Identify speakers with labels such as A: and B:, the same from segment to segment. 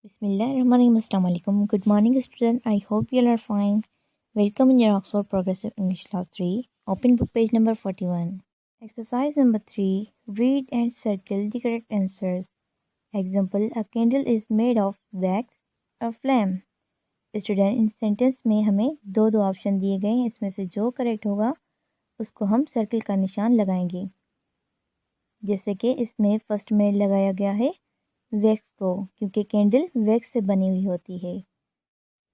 A: Bismillahirrahmanirrahim. Assalamu alaikum. Good morning, student. I hope you all are fine. Welcome in your Oxford Progressive English Class 3. Open book page number 41. Exercise number 3. Read and circle the correct answers. Example: a candle is made of wax or flame. Student, in sentence में हमें दो option दिए गए हैं. इसमें से जो correct होगा उसको हम सर्कल का निशान लगाएंगे. जैसे कि इसमें फर्स्ट में लगाया गया है वैक्स को, क्योंकि कैंडल वैक्स से बनी हुई होती है.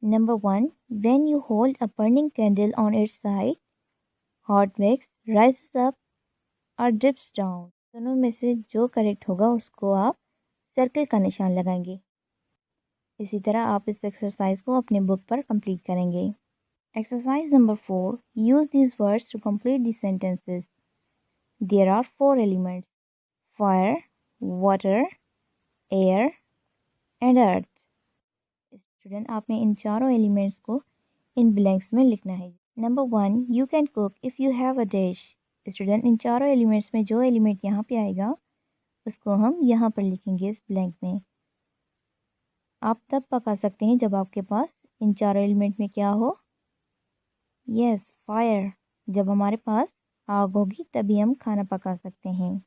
A: Number 1. When you hold a burning candle on it's side, hot wax rises up और ड्रिप्स डाउन. दोनों में से जो करेक्ट होगा उसको आप सर्कल का निशान लगाएंगे. इसी तरह आप इस एक्सरसाइज को अपने बुक पर कंप्लीट करेंगे. Exercise number 4. Use these words to complete the sentences. There are 4 elements: fire, water, air and earth. Student, आपने इन चारों एलिमेंट्स को इन ब्लैंक्स में लिखना है. Number 1. You can cook if you have a dish. Student, इन चारों एलिमेंट्स में जो एलिमेंट यहाँ पे आएगा उसको हम यहाँ पर लिखेंगे इस ब्लैंक में. आप तब पका सकते हैं जब आपके पास इन चारों एलिमेंट में क्या हो. Yes, fire. जब हमारे पास आग होगी तभी हम खाना पका सकते हैं.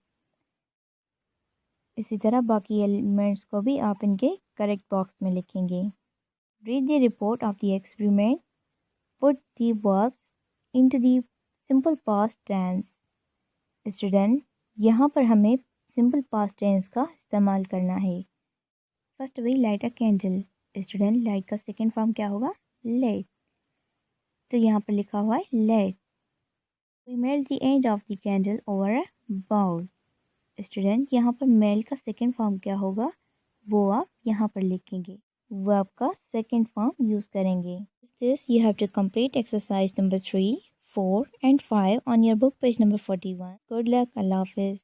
A: इसी तरह बाकी एलिमेंट्स को भी आप इनके करेक्ट बॉक्स में लिखेंगे. Read the report of the experiment. Put the verbs into the simple past tense. Student, यहाँ पर हमें सिंपल पास्ट टेंस का इस्तेमाल करना है. First we light a candle. Student, light का सेकेंड फॉर्म क्या होगा? लेट. तो यहाँ पर लिखा हुआ है lit. We melt the end of the candle over a bowl. Student, यहाँ पर मेल्ट का सेकेंड फॉर्म क्या होगा वो आप यहाँ पर लिखेंगे. वर्ब का सेकेंड फॉर्म यूज़ करेंगे. This you have to complete exercise number 3, 4 and 5 on your book page number 41. Good luck. Allah Hafiz.